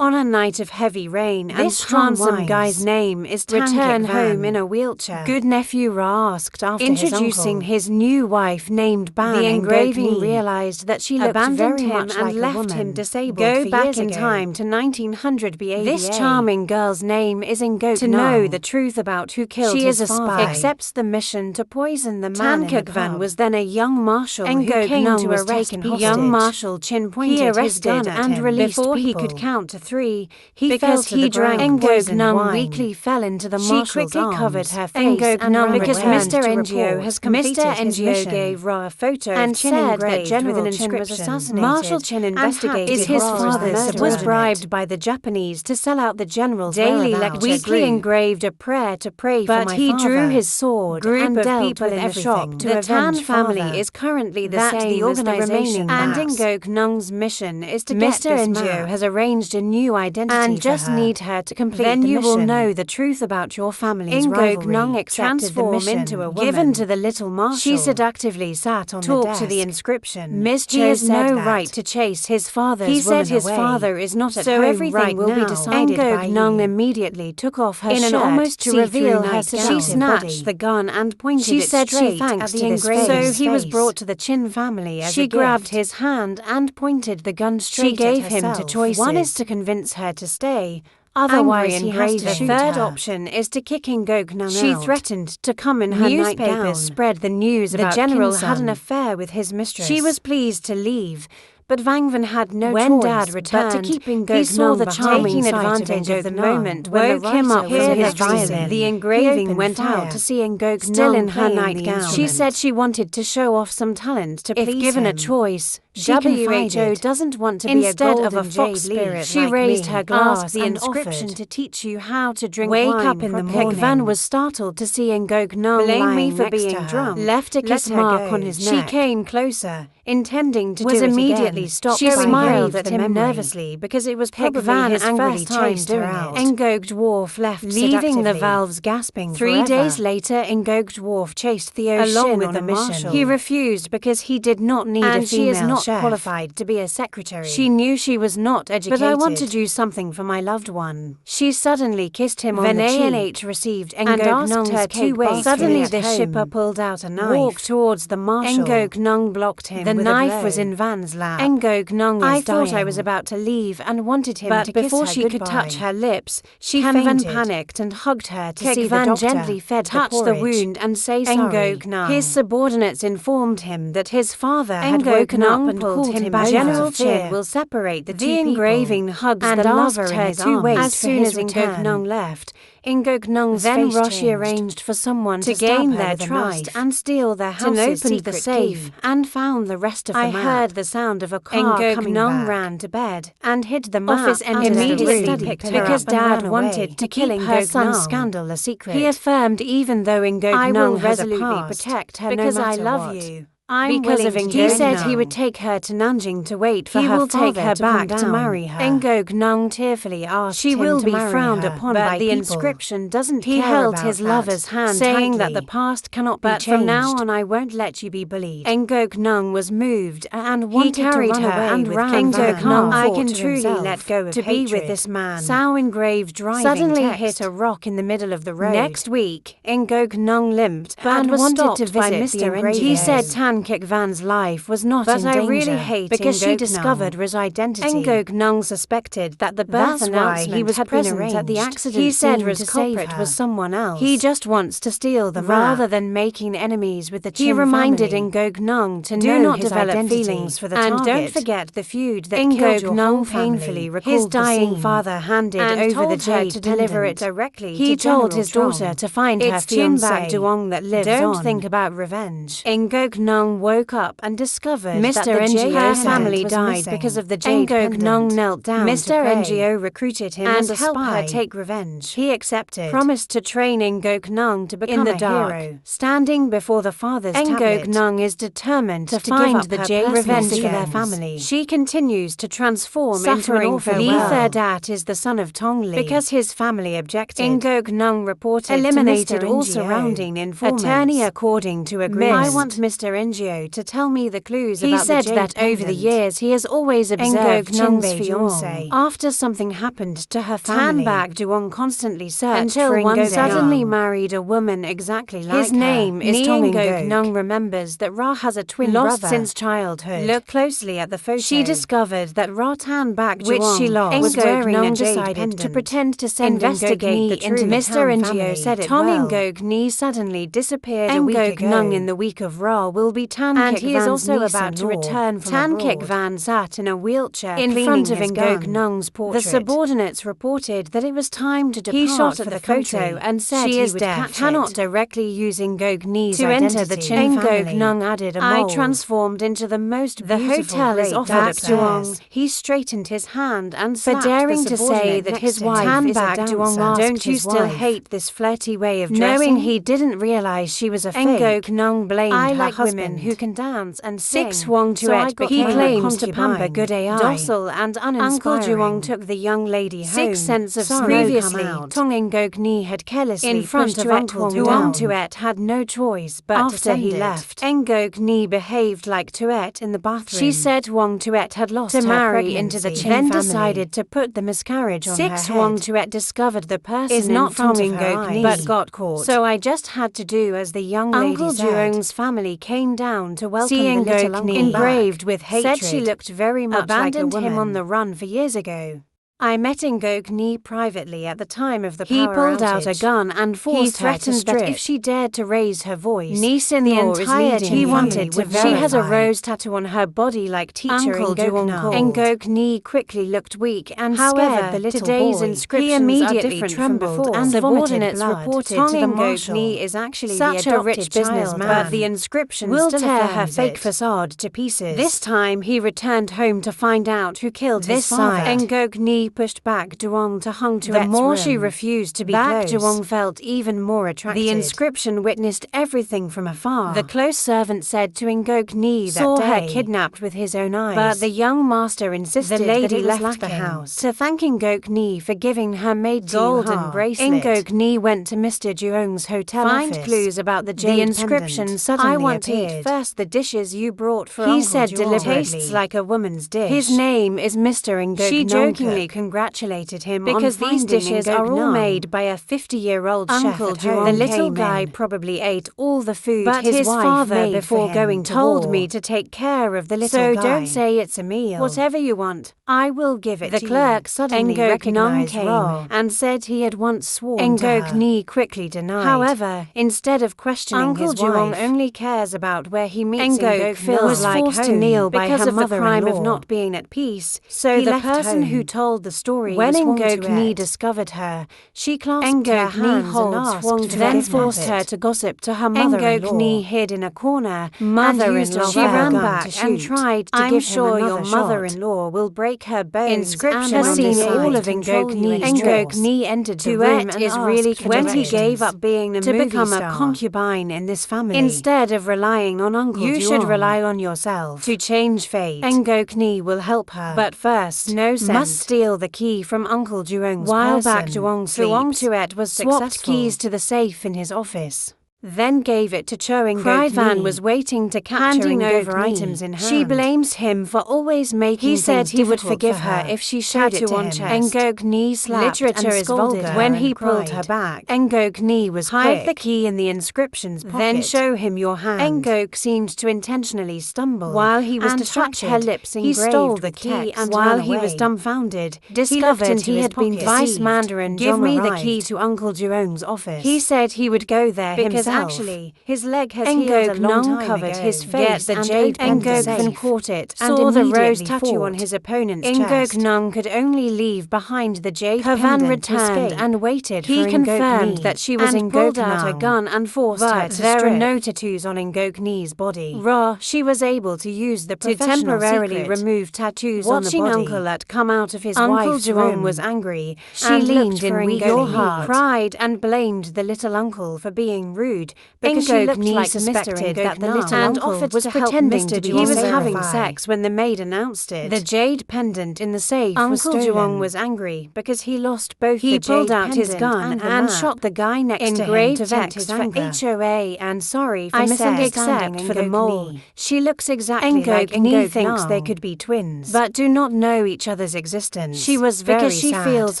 On a night of heavy rain, this handsome guy's name is return home in a wheelchair. Good nephew Ra asked after introducing his new wife named Ban. The engraving realized that she looked very much like a woman. Him disabled. Go back in time to 1900 BADA. This charming girl's name is Ngok. To know the truth about who killed his father, accepts the mission to poison the man. Tan Van was then a young marshal who came to arrest people. Young Marshal Chin pointed his gun at him before he could count to 3. Because he drank Ngok Nung weakly fell into the marshal's arms. She quickly covered her face because Mr. NGO has completed his mission. Gave Ra a photo and said that General Chin was assassinated. Marshal Chin investigated his father was bribed by the Japanese to sell out the general's daily lecture. Weekly engraved a prayer to pray for my father. But he drew his sword and dealt people in the shop to avenge Tan family is currently the same the organization, and Ngok Nung's mission is to get Mr. NGO has arranged a new identity and just need her to complete the mission. Then you will know the truth about your family's rivalry. Ngok Nung accepted the mission into a woman given to the little marshal. She seductively sat on the desk. To the inscription. Miss Cho has no right to chase his father's woman away. He said his father is not at home right now. So everything will be decided by you. Ngok Nung immediately took off her shirt almost to reveal her seductive body. She snatched the gun and pointed it straight at the engraving. So he was brought to the Chin family as a gift. She grabbed his hand and pointed the gun straight at herself. She gave him two choices. One is to convince her to stay, otherwise he has to shoot her. The third option is to kick Ngok Nung out. She threatened to come in her nightgown. Newspapers spread the news about the general had an affair with his mistress. She was pleased to leave, but Wang Van had no choice Dad returned, but to keep Ngok Nung. He saw the charming advantage of the moment when woke him up from his violin. The engraving went out to see Ngok Nung still in her nightgown. She said she wanted to show off some talent to please him. If given a choice, WHO doesn't want to be a golden fox spirit. She raised her glass and inscription to teach you how to drink wine. Wake up in the morning. Van was startled to see Ngok Nung blame me for being drunk. Left a kiss mark on his neck. She came closer, intending to do it immediately stopped. She smiled at him nervously because it was probably his first time doing it. Ngok Dwarf left, leaving the valves gasping. 3 days later, Ngok Dwarf chased Theo along with the mission. He refused because he did not need a female chef. She is not qualified to be a secretary. She knew she was not educated. But I want to do something for my loved one. She suddenly kissed him on the cheek, received Ngok Nung's two-way. Suddenly the shipper pulled out a knife, walked towards the marshal. Ngok Nung blocked him. The knife was in Van's lap. Ngok Nung was dying. I thought I was about to leave and wanted him to kiss her. But before she could touch her lips, Van panicked and hugged her to see the doctor. Gently fed touched the wound and say sorry. Ngok Nung. His subordinates informed him that his father had woken up and called him back. General Chin will separate the two people. The engraving hugs and the lover in his arms. As soon as Ngok Nung left, Ngok Nung's then Roshi arranged for someone to gain their trust and steal their house's opened the safe and found the rest of the map. I heard the sound of a car coming back. Ngok Nung ran to bed and hid the map. Office immediately picked her because Dad wanted to keep her son's scandal a secret. He affirmed even though Ngok Nung has a past, protect her because I love you. Because of he said he would take her to Nanjing to wait for her father take her back to marry her. Ngok Nung tearfully asked she will be frowned upon by the inscription doesn't he held his lover's hand saying that the past cannot be changed. From now on I won't let you be bullied. Ngok Nung was moved and wanted to run away and ran. Ngok Nung I can truly let go of to be with this man. Sao engraved driving suddenly hit a rock in the middle of the road. Next week Ngok Nung limped but was wanted to visit Mr. NGO. He said Tan Van's life was not in danger, I really hate because she discovered his identity. Ngok Nung suspected that the birth announcement he was present at the accident. He said his culprit was someone else. He just wants to steal the rather than making enemies with the Chin family. He reminded Ngok Nung to do not develop feelings for the target. And don't forget the feud that killed your whole family. Painfully recalled his dying father handed over the jade to deliver it directly. He told his daughter to find her fiancé Duong that lives on. Don't think about revenge. Ngok Nung woke up and discovered that the NGO family died because of the jade pendant. Ngok Nung knelt down Mr. NGO recruited him and helped her take revenge. He accepted, promised to train Ngok Nung to become a hero. Standing before the father's tablet, Ngok Nung is determined to find the jade revenge for their family. She continues to transform into an orphan. Lee Thirdat is the son of Tong Li. Because his family objected, Ngok Nung reported eliminated all surrounding informants. Attorney according to agreement. I want Mr. NGO Ngyo to tell me the clues about the jade pendant. He said that over the years he has always observed Chin's fiancé. After something happened to her family, Tan Bak-duong constantly searched until one day suddenly married a woman exactly like her. His name is Tong Ngok. Remembers that Ra has a twin brother since childhood. Look closely at the photo. She discovered that Ra Tan Bak-duong, which she lost, was wearing a jade pendant. To pretend to send investigate the truth. Mr. Ngyo said it well. Tong Ngok suddenly disappeared a week ago. Nung in the week of Ra will be Tan and he is also about to return from Tan Kik Van sat in a wheelchair in front of Ngok Nung's portrait. The subordinates reported that it was time to depart. He shot at the photo and said she is deaf, cannot directly use Ngok Ni's to enter the Chin family. Ngok Nung added a mold. I transformed into the most beautiful. The hotel is offered upstairs. He straightened his hand and for daring to say that his wife is a dancer. Don't you still hate this flirty way of dressing? Knowing he didn't realize she was a fake. Ngok Nung blamed her husband, women who can dance and sing. Wong Tuet, but he claimed to pamper good AI, docile and uninspiring. Uncle Juong took the young lady home. 6 cents of snow. Previously, Tong Ngok Ni had carelessly in front of Uncle Wong Tuet had no choice but after he left. Ngok Ni behaved like Tuet in the bathroom. She said Wong Tuet had lost to marry into the Chin family, then decided to put the miscarriage on her head. Wong Tuet discovered the person is not Tong Ngok Ni, but got caught. So I just had to do as the young lady said. Uncle Juong's family came down to welcome the little uncle engraved with hatred. Said she looked very much abandoned like a woman. Him on the run for years ago. I met Ngok Ni privately at the time of the power outage. He pulled out a gun and forced her to strip. That if she dared to raise her voice, the entire he wanted to verify. She has a rose tattoo on her body like teacher Ngok Ni quickly looked weak and scared the little today's boy. Inscriptions he immediately trembled and subordinates reported to the Marshal. Ni is actually such a rich businessman, but the inscription will tear her fake facade to pieces. This time he returned home to find out who killed his father. Ngok Ni pushed back Duong to Hung Tuet's the more she refused to be close, Duong felt even more attracted. The inscription witnessed everything from afar. The close servant said to Ngok Ni that saw her kidnapped with his own eyes, but the young master insisted the lady that left the house. To thank Ngok Ni for giving her maid golden bracelet, Ngok Ni went to Mr. Duong's hotel office. Find clues about the jade inscription pendant. Suddenly I want appeared. To eat first the dishes you brought for he Uncle said Duong. Deliberately. Tastes like a woman's dish. His name is Mr. Ngok She jokingly congratulated him because on these dishes are all made by a 50-year-old chef at home. The little guy probably ate all the food but his father made before going to told me to take care of the little guy. So don't say it's a meal. Whatever you want, I will give it to you. The clerk suddenly recognized Ra and said he had once sworn to her. Ngok Ni quickly denied. However, instead of questioning Uncle his wife, only cares about where he meets Ngok feels like forced to kneel by because of the crime of not being at peace. So the person who told the story when Ngok Ni discovered her, she clasped her hands and asked, then forced her to gossip to her mother-in-law. Ngok Ni hid in a corner. Mother-in-law she ran back and tried to give him your mother-in-law will break her bones. Inscription has seen all of Ngok Ni. Ngok Ni entered the room and is really when he gave up being the movie become star. A concubine in this family. Instead of relying on Uncle Duong, you should rely on yourself to change fate. Ngok Ni will help her, but first, no sense must steal the key from Uncle Duong's while back Duong Wong Tuet was swapped keys to the safe in his office. Then gave it to Cho Ngok Van was waiting to capture handing over items in hand. She blames him for always making he said he would forgive her if she showed it to him. Ngok Ni slapped literature and scolded her when he pulled her back. Ngok Ni was hide the key in the inscription's pocket. Then show him your hand. Ngok seemed to intentionally stumble while he was distracted. Her lips he stole the key and while he was dumbfounded, discovered he had been Vice Mandarin. Give me the key to Uncle Duong's office. He said he would go there himself. Actually, his leg has healed a long time covered his face the jade Ngok Van caught it and saw the rose tattoo on his opponent's chest. Ngok Nung could only leave behind the jade pendant returned and waited he for confirmed that she was and pulled out a gun and forced her to there are no tattoos on Ngok Ni's body. She was able to use the professional to temporarily remove tattoos on the body. Watching Uncle At come out of his wife's room was angry. She leaned in weak, cried and blamed the little uncle for being rude food because she looked like suspected that the little uncle was pretending to be he was having sex when the maid announced it. The jade pendant in the safe was stolen. Uncle Juong was angry because he lost both the jade pendant. He pulled out his gun and shot the guy next to him to vent his anger. HOA and sorry for misunderstanding, except for the mole. She looks exactly like Ngok thinks they could be twins, but do not know each other's existence. She was very sad because she feels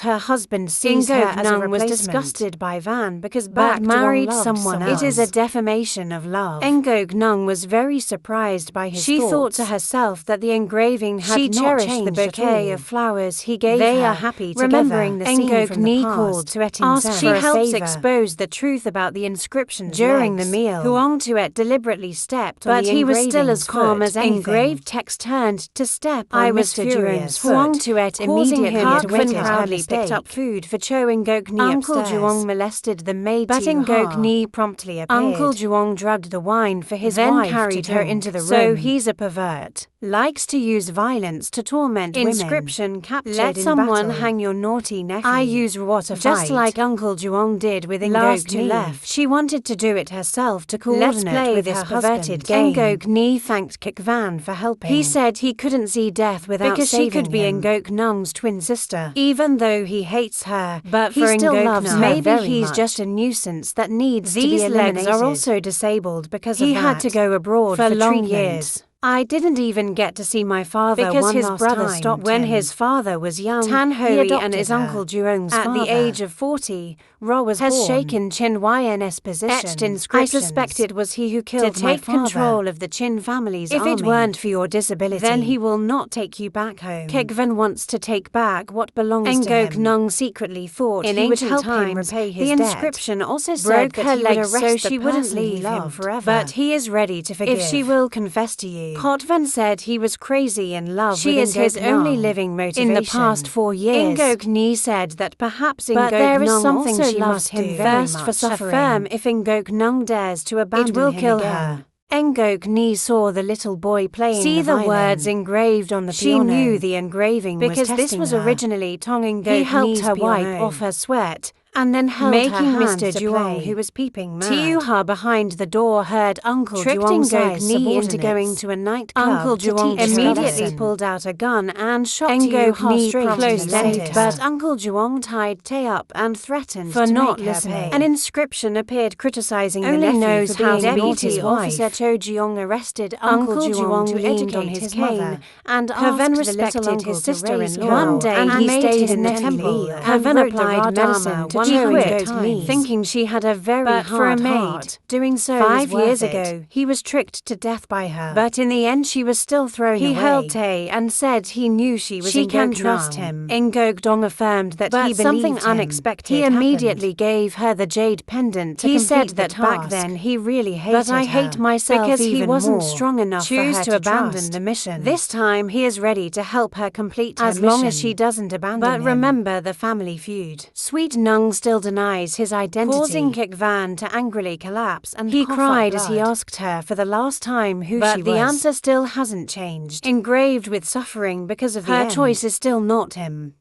her husband sees her as a replacement. Was disgusted by Van because Bak married someone else. It is a defamation of love. Ngok Nung was very surprised by his thoughts. She thought to herself that the engraving had not changed the bouquet of flowers he gave her. They are happy together. Remembering the scene from the past, called to asked she helps expose the truth about the inscription during the meal. Huang Tuet deliberately stepped on the engraving, but he was still as calm as anything. Engraved text turned to step on Mr. Juong's foot. Huang Tuet immediately proudly picked up food for Cho Ngok Ni. Uncle Juong molested the maid, but Ngok Ni promptly appeared. Uncle Juong drugged the wine for his wife, then carried her into the room. So he's a pervert. Likes to use violence to torment women. Inscription captured Let someone hang your naughty nephew. I use water fight. Just like Uncle Juong did with Ngok Ni. Left. She wanted to do it herself to coordinate with this perverted game. Ngok Ni thanked Kik Van for helping. He said he couldn't see death without because saving she could be Ngok Nung's twin sister. Even though he hates her, but he still loves her. Maybe he's just a nuisance that needs to be eliminated. These legs are also disabled because of that. He had to go abroad for long years. I didn't even get to see my father because his brother stopped when his father was young. Tan Hoi and his uncle Juong's father. At the age of 40, Ra was has shaken Chin Yn's position. Etched inscriptions. I suspect it was he who killed my father. To take control of the Chin family's army. If it weren't for your disability, then he will not take you back home. Kegvan wants to take back what belongs to him. Ngok Nung secretly thought he would help him repay his debt. The inscription also said that he would arrest so she wouldn't leave him forever. But he is ready to forgive if she will confess to you. Kotvan said he was crazy in love with Ngok Nung. She is his only living motivation. In the past 4 years, Ngok Ni said that perhaps Ngok Nung also she loves him first for suffering. If Ngok Nung dares to abandon him, it will kill her. Ngok Ni saw the little boy playing the violin. Words engraved on the piano. She knew the engraving because this was originally Tong Ngok Ni's piano. He helped her wipe off her sweat and then held making her Mr. Juong, who was peeping mad. Tiuha behind the door heard Uncle Juong's Ngok Ni into going to a nightclub. Uncle Juong immediately pulled out a gun and shot Ngok Ni close to. But Uncle Juong tied Tae up and threatened for not listening. An inscription appeared criticizing the nephew knows how to beat his wife. Officer Cho Jeong arrested Uncle Juong to educate his cane and asked respected his sister-in-law. One day he stayed in the temple and applied medicine to He quit, thinking she had a very hard heart. Doing so 5 years ago, he was tricked to death by her. But in the end, she was still thrown away. He held Tae and said he knew she was Ngok Nung. She can trust him. Ngok Dong affirmed that he believed something unexpected He immediately gave her the jade pendant to complete the task. He said that back then he really hated her. But I hate myself because he wasn't strong enough for her to abandon the mission. This time, he is ready to help her complete her mission. As long as she doesn't abandon him. But remember the family feud. Sweet Nung still denies his identity, causing Kik Van to angrily collapse and he cried as he asked her for the last time who she was. But the answer still hasn't changed. Engraved with suffering because of her choice is still not him.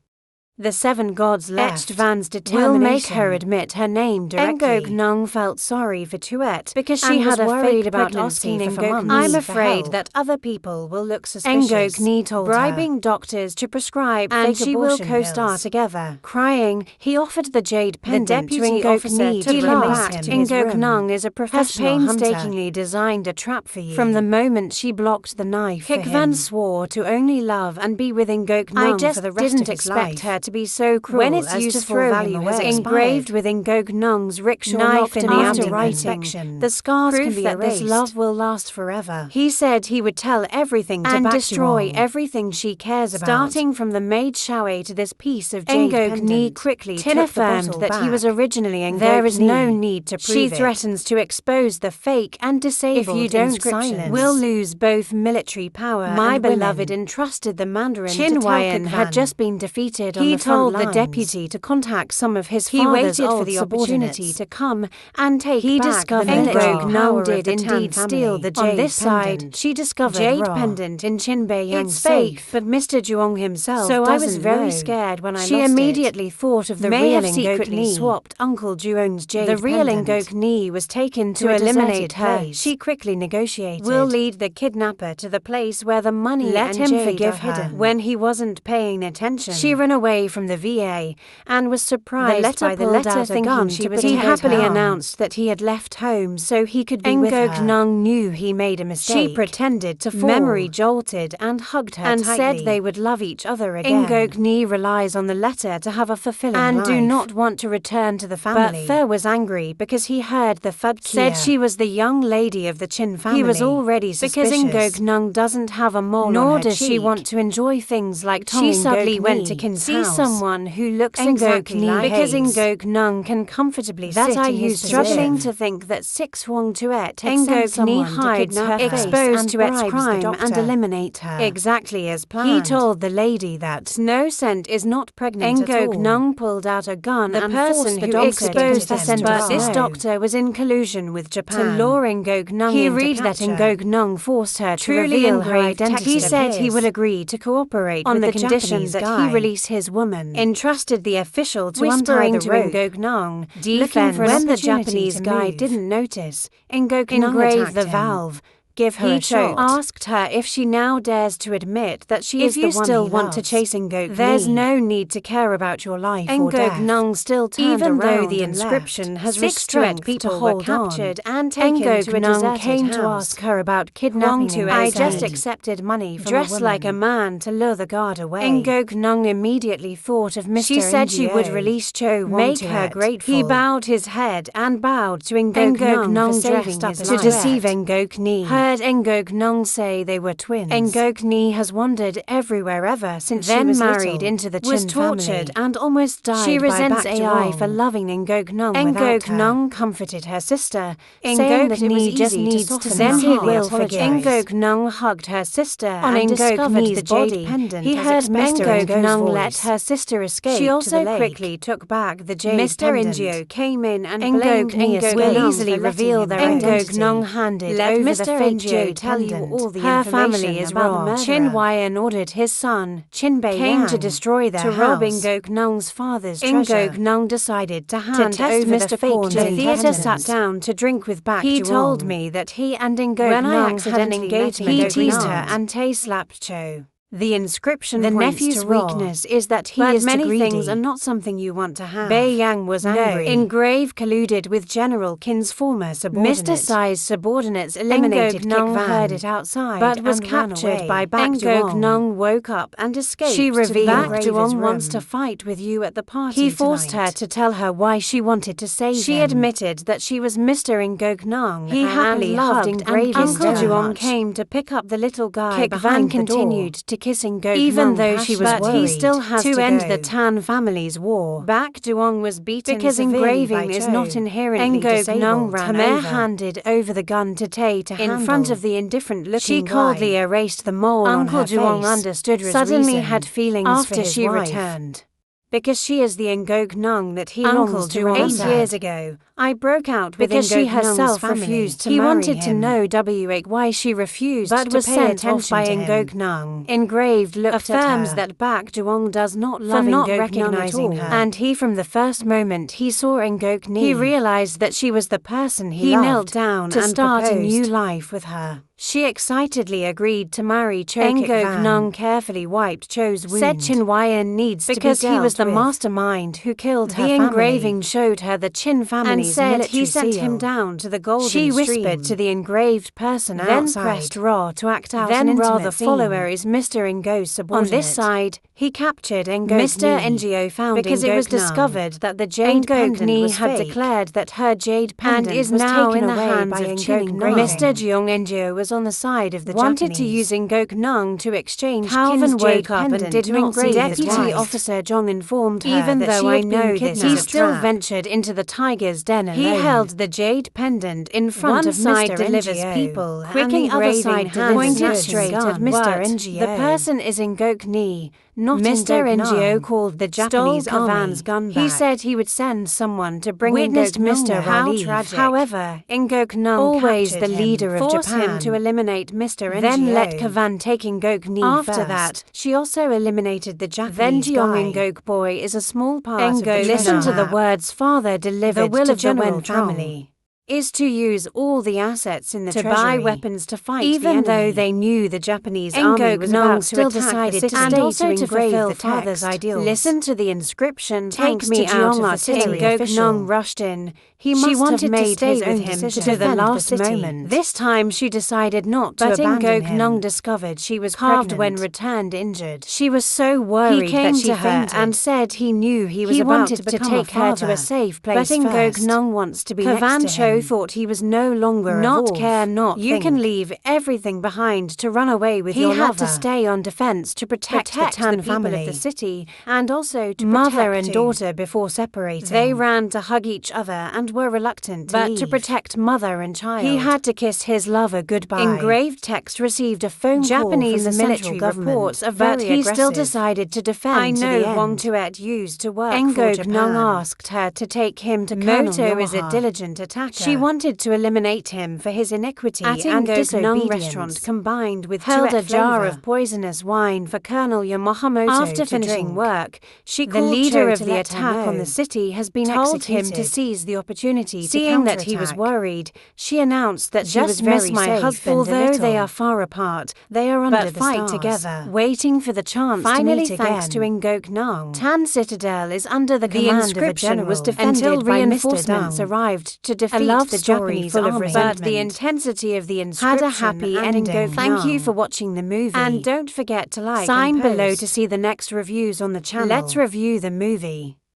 The 7 gods left. Etched Van's determination will make her admit her name directly. Ngok Nung felt sorry for Tuet because she had worried about asking Ngok Ni. I'm afraid that other people will look suspicious. Ngok Ni told bribing doctors to prescribe and she will co-star together. Crying, he offered the jade pendant to Ngok Ni to release him. Ngok Nung is a professional hunter. Painstakingly designed a trap for you. From the moment she blocked the knife Kik Van swore to only love and be with Ngok Nung for the rest of his life. I just didn't expect her to be so cruel when its useful value has engraved with Ngok Nung's rickshaw knife in the writing. The scars can be erased. That this love will last forever. He said he would tell everything to and destroy everything she cares about. Starting from the maid Shaoei to this piece of jade pendant. Ngok Ni quickly Tin affirmed that he was originally Ngok Ni. There is no need to prove it. She threatens to expose the fake and disabled if you don't silence. We'll lose both military power. My beloved entrusted the Mandarin Chin Yen had just been defeated on He told the deputy to contact some of his father's old subordinates to come and take back. He discovered Ngok Nung did indeed steal the jade pendant. On this side, she discovered jade pendant in Chin Bei-yang's safe, but Mr. Juong himself so I was very scared when I lost it. She immediately thought of the real Ngok Ni swapped Uncle Juong's jade pendant. The real Ngok Ni was taken to eliminate her. She quickly negotiated. We'll lead the kidnapper to the place where the money let him forgive hidden. When he wasn't paying attention, she ran away from the VA and was surprised by the letter thinking she was he happily announced that he had left home so he could be with her. Ngok Nung knew he made a mistake. She pretended to fall. Memory jolted and hugged her and tightly. Said they would love each other again. Ngok Ni relies on the letter to have a fulfilling life and do not want to return to the family. But Ther was angry because he heard the Thud said she was the young lady of the Chin family. He was already suspicious because Ngok Nung doesn't have a mole on her cheek. Nor does she want to enjoy things like Tong. She suddenly went to Kin's house. See someone who looks exactly like because Ngok Nung can comfortably sit in his position. Struggling to think that Six Huang Tuet had sent someone hides her face exposed to its crime and eliminate her. Exactly as planned. He told the lady that no scent is not pregnant at all. Ngok Nung pulled out a gun and forced the doctor exposed the scent. But this doctor was in collusion with Japan to lure Ngok Nung. He read that Ngok Nung forced her to reveal her identity. He said he would agree to cooperate on the condition that he release his woman. Entrusted the official to untie the rope. Ngok Nung, looking for when the Japanese guy didn't notice, Ngok Nung engraved the valve. Give her a shot. Asked her if she now dares to admit that she is the one he loves. If you still want to chase Ngok Ni, there's no need to care about your life or death. Ngok Nung still turned around. Even though the inscription has restrained people were captured and taken to a deserted came to ask her about kidnapping. I just accepted money from dressed like a man to lure the guard away. Ngok Nung immediately thought of Mr. She said she would release Cho make her grateful. He bowed his head and bowed to Ngok Nung dressed up to deceive Ngok Ni. Heard Ngok Nung say they were twins. Ngok Ni has wandered everywhere ever since she was married into the Chin family. Was tortured and almost died. She resents AI for loving Ngok Nung without her. Ngok Nung comforted her sister, saying that Ni just needs to sincerely apologize. Ngok Nung hugged her sister and discovered the jade pendant. He heard Ngok Nung let her sister escape. She also quickly took back the jade pendant. Mr. Ingio came in and blamed Ngok Nung will easily reveal their identity. Ngok Nung handed over the fake tell you all the her family is wrong. Chin Huayan ordered his son, Chin Bei-yang, came to destroy their house. Rob Ngok Nung's father's treasure. Ngok Nung decided to hand over the fake jade. The theater sat down to drink with Bak He told me that he and Ngok Nung had an engagement. He teased her and Tay slapped Cho. The inscription the nephew's weakness is that he is many greedy. Things are not something you want to have. Bei-yang was angry. Engrave colluded with General Kin's former subordinates. Mr. Tsai's subordinates eliminated Kik Van, heard it outside but was captured by Bak Ngok Nung woke up and escaped. She revealed Bak Duong wants to fight with you at the party. He forced her to tell her why she wanted to save him. She admitted that she was Mr. Ngok Nung. He happily loved Engrave. Uncle Duong came to pick up the little guy. Kik Van continued to kissing Ngok even though she was worried. He still has to end the Tan family's war. Bak Duong was beaten because engraving is not inherently disabled. Ngok Nung ran over. Handed over the gun to Tay to handle. In front of the indifferent-looking she coldly erased the mole on her face. Uncle Duong understood suddenly had feelings after for his she wife. Returned. Because she is the Ngok Nung that he longs to 8 years ago. I broke out with because she herself refused to marry him. He wanted to know why she refused but was sent off by Ngok Nung. Engraved looked affirms that Bak Duong does not love Ngok Nung at all. And he from the first moment he saw Ngok Ni, he realized that she was the person he loved. Knelt down to start a new life with her. She excitedly agreed to marry Cho. Ngok Nung carefully wiped Cho's wound. Said Chin Huayan needs to be dealt with. Because he was the mastermind who killed her family. The engraving showed her the Chin family's said he sent him down to the golden stream. She whispered to the engraved person outside. Then pressed Ra to act out an intimate the follower is Mr. Ngo's subordinate. On this side, he captured Ngok Ni. Mr. Ngo found because it was discovered that the jade pendant was had declared that her jade pendant and is now in the hands of Chin Nung. Mr. Jeong Ngo was on the side of the wanted to use Ngok Nung to exchange Kin's jade pendant and did not see Deputy Officer Jong informed her even that though I know this he still ventured into the tiger's den alone. He held the jade pendant in front of Mr. delivers people quick and the other side pointed straight at Mr. Ngo. The person is Ngok Ni, not Mr. Ngo called the Japanese Kavan's gun back. He said he would send someone to bring Witnessed Mr. Raleigh. However, Ngo always the leader of forced Japan, him to eliminate Mr. Ngo. then let Kavan take Ngok Ni After first. that, she also eliminated the Japanese then guy. Ngok boy is a small part of the Ngo Listen to the map. words father delivered The will to of the Wen Wen family is to use all the assets in the to treasury buy weapons to fight even the though enemy. they knew the Japanese Ngok army was Nung about to still attack decided the to city stay also to to engrave fulfill the father's text. ideals. Listen to the inscription. Takes me to out Jeong of the city. artillery Ngok Nung official. rushed in. She She must have wanted to made stay his with own him decision to to the defend the last city. moment. This time she decided not to But abandon Ngok him. Nung discovered she was Carved pregnant. when returned injured. She was so worried He came that she to her fainted and said he knew he was he about wanted to to become take a her to father. a safe place But Ngok first. Nung wants to be Kavan next to him. Cho thought he was no longer a wolf. You think. can leave everything behind to run away with He your had lover. to stay on defense to protect the Tan the people family of the city and also to mother protect and you. daughter before separating. They ran to hug each other and were reluctant to but leave. to protect mother and child, He had to kiss his lover goodbye. Engraved text received a phone Japanese call from the military central government, reports are but very he still aggressive. decided to defend I to know the end. Wong Tuet used to work for Ngok Japan. Nung asked her to take him to Colonel Moto is a Yamaha. diligent attacker. She wanted to eliminate him for his iniquity At and Ngok Nung disobedience. restaurant combined with held Tuet a jar flavor. of poisonous wine for Colonel Yamamoto After to finishing drink. work, she The called leader Cho of to the let her attack on know. the city has been Told executed. him to seize the opportunity Seeing to that he was counterattack. worried, she announced that she Just was very miss my safe. husband a Although they little. are far apart, they are under But the fight stars, together. waiting for the chance Finally, to meet thanks again. to Ngok Nung, Tan Citadel is under the the command of a inscription general was defended until by Mr. reinforcements Dung. arrived to defeat A love the story Japanese full of army. resentment. But the intensity of the had inscription a happy and ending. Ngok Thank you for watching the movie. And don't forget to like Sign and below post. to see the next reviews on the channel. Let's review the movie.